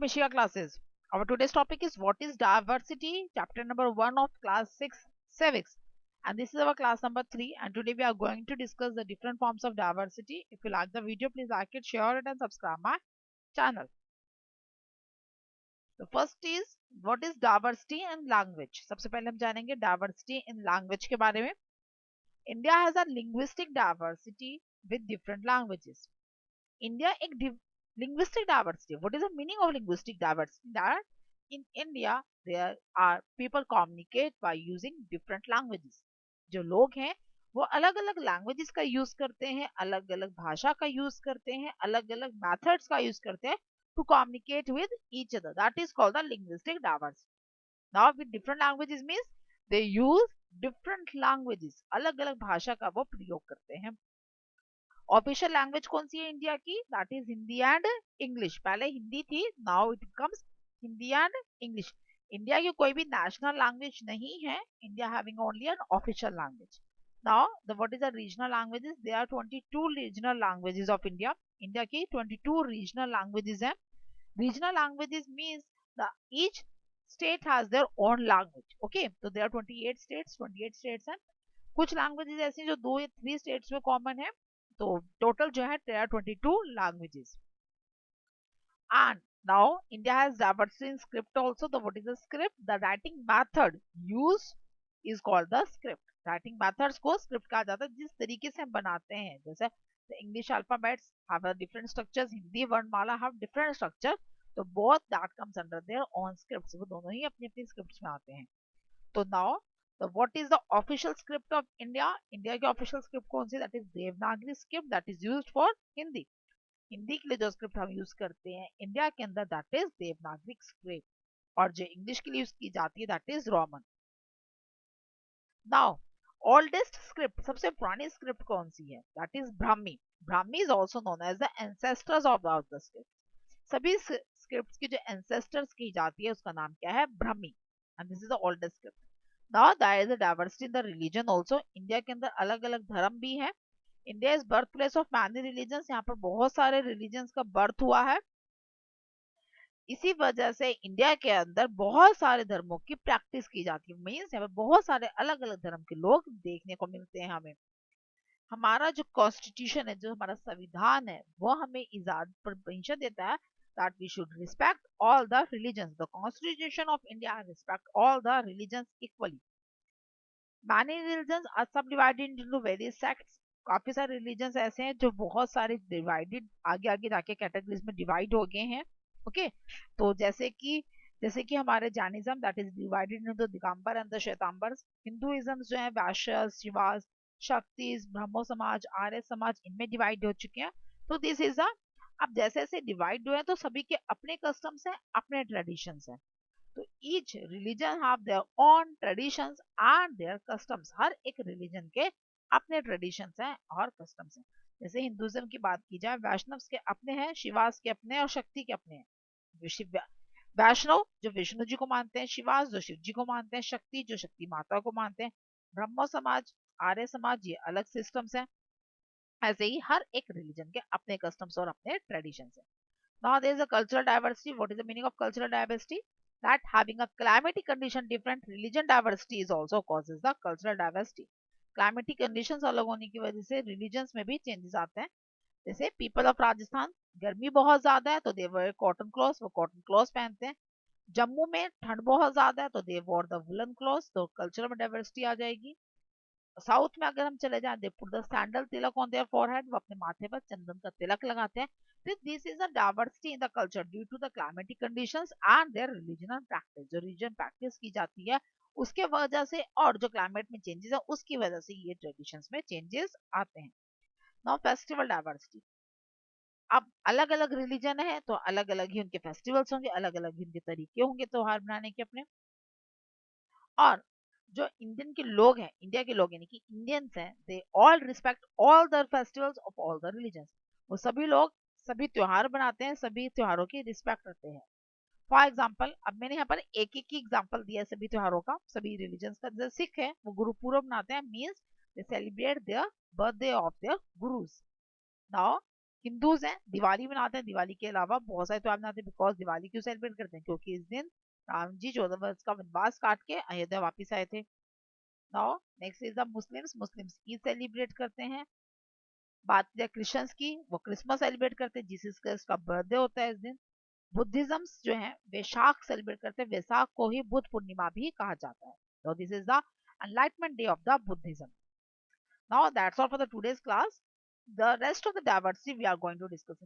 Mishia classes. Our today's topic is what is diversity, chapter number 1 of class 6 civics. And this is our class number 3. And today we are going to discuss the different forms of diversity. If you like the video, please like it, share it, and subscribe my channel. The first is what is diversity in language. सबसे पहले हम जानेंगे diversity in language के बारे में. India has a linguistic diversity with different languages. India एक linguistic diversity. What is the meaning of linguistic diversity? That in India there are people communicate by using different languages. जो लोग हैं वो अलग अलग लैंग्वेजेस का यूज करते हैं, अलग अलग भाषा का यूज करते हैं, अलग अलग मेथड्स का यूज करते हैं to communicate with each other. That is called the linguistic diversity. Now with different languages means they use different languages. अलग अलग भाषा का वो प्रयोग करते हैं. ऑफिशियल लैंग्वेज कौन सी है इंडिया की? That is Hindi and English. पहले हिंदी थी, now it becomes Hindi and English. India की कोई भी नेशनल लैंग्वेज नहीं है. India having only an official language. Now the what is the regional languages? There are 22 regional languages of India. India की 22 regional languages हैं. Regional languages means the each state has their own language. Okay, तो there are 28 states हैं. कुछ languages ऐसी जो 2 या 3 states में common है. तो टोटल जो है 22 languages. And now India has diversity in script also. The what is the script? The writing method used is called the script. Writing methods को script कहा जाता है. जिस तरीके से हम बनाते हैं, जैसे the English alphabets have a different structures, Hindi वर्णमाला have different structure. तो both that comes under their own scripts. वो दोनों ही अपनी अपनी scripts में आते हैं. तो now what is the official script of India? India की official script कौन सी? That is Devanagari script that is used for Hindi. Hindi के लिए जो स्क्रिप्ट हम यूज करते हैं इंडिया के अंदर दैट इज देवनागरी स्क्रिप्ट. और जो इंग्लिश के लिए यूज की जाती है that is Roman. Now oldest script, सबसे पुरानी स्क्रिप्ट कौन सी है? That is Brahmi. Brahmi is also known as the ancestors of the script. सभी स्क्रिप्ट्स की जो एंसेस्टर्स की जाती है उसका नाम क्या है? Brahmi. And this is the oldest script. Now there is a diversity in the religion also. India के अंदर अलग अलग धर्म भी है. India is birth place of many religions. यहाँ पर बहुत सारे रिलीजन्स का बर्थ हुआ है. इसी वजह से इंडिया के अंदर बहुत सारे धर्मों की प्रैक्टिस की जाती है. मीन्स यहाँ पर बहुत सारे अलग अलग धर्म के लोग देखने को मिलते हैं हमें. हमारा जो कॉन्स्टिट्यूशन है, जो हमारा संविधान है, वो हमें इजाद परमिशन देता है that we should respect all the religions. The Constitution of India respect all the religions equally. Many religions are subdivided into various sects. काफी सारे रिलीजन्स ऐसे हैं जो बहुत सारे डिवाइडेड आगे आगे जाके कैटेगरीज में डिवाइड हो गए हैं. ओके, तो जैसे कि हमारे Jainism that is divided into Digambar and the Shwetambar. Hinduism जो है वैश्य, शिवास, शक्तिस, ब्रह्मो समाज, आर्य समाज, इनमें डिवाइड हो चुके हैं. तो दिस इज अ, अब जैसे जैसे डिवाइड हुए तो सभी के अपने कस्टम्स हैं, अपने ट्रेडिशंस हैं. तो each religion have their own traditions and their customs. हर एक रिलीजन के अपने ट्रेडिशंस हैं और कस्टम्स हैं. जैसे हिंदुइज्म की बात की जाए, वैष्णव के अपने हैं, शिवास के अपने और शक्ति के अपने हैं. वैष्णव जो विष्णु जी को मानते हैं, शिवास जो शिव जी को मानते हैं, शक्ति जो शक्ति माता को मानते हैं, ब्रह्मो समाज, आर्य समाज, ये अलग सिस्टम्स हैं. ऐसे ही हर एक रिलीजन के अपने कस्टम्स और अपने ट्रेडिशंस हैं. Now there is a cultural diversity. What is the meaning of cultural diversity? That having a climatic condition different, religion diversity is also causes the cultural diversity. Climatic conditions अलग होने की वजह से religions में भी changes आते हैं. जैसे people of राजस्थान, गर्मी बहुत ज्यादा है तो they wear cotton clothes, वो cotton clothes पहनते हैं. जम्मू में ठंड बहुत ज्यादा है तो they wore the woolen clothes. तो cultural में diversity आ जाएगी. साउथ में अगर हम चले जाएं, they put the sandal Tilak on their forehead, वो अपने माथे पर चंदन का तिलक लगाते हैं. तो this is a diversity in the culture due to the climatic conditions and their religional practice. जो रिलीजन प्रैक्टिस की जाती है उसके वजह से और जो क्लाइमेट में चेंजेस है उसकी वजह से ये ट्रेडिशंस में चेंजेस आते हैं. Now festival diversity. अब अलग अलग रिलीजन है तो अलग अलग ही उनके फेस्टिवल्स होंगे, अलग अलग ही उनके तरीके होंगे त्योहार मनाने के अपने. और जो इंडियन के लोग हैं, इंडिया के लोग यानी कि इंडियंस हैं, they all respect all the festivals of all the religions. वो सभी लोग सभी त्योहार बनाते हैं, सभी त्योहारों की रिस्पेक्ट करते हैं. फॉर एग्जाम्पल, अब मैंने यहाँ पर एक एक ही एग्जाम्पल दिया है सभी त्योहारों का, सभी रिलीजन्स का. जैसे सिख है वो गुरुपूरब मनाते हैं, means they celebrate their birthday of their gurus. Now Hindus हैं, दिवाली मनाते हैं, दिवाली के अलावा बहुत सारे त्योहार मनाते हैं। बिकॉज दिवाली क्यों सेलिब्रेट करते हैं? क्योंकि इस दिन राम जी 14 वर्ष का वनवास काट के अयोध्या वापिस आए थे। Now next is the Muslims. Muslims Eid celebrate करते हैं। बात करें क्रिश्चियंस की, वो क्रिसमस सेलिब्रेट करते हैं, जीसस क्राइस्ट का बर्थडे होता है इस दिन। बुद्धिज्म्स जो है वैशाख सेलिब्रेट करते हैं, वैशाख को ही बुद्ध पूर्णिमा भी कहा जाता है। So this is the enlightenment day of the Buddhism. Now that's all for the today's class. The rest of the diversity we are going to discuss in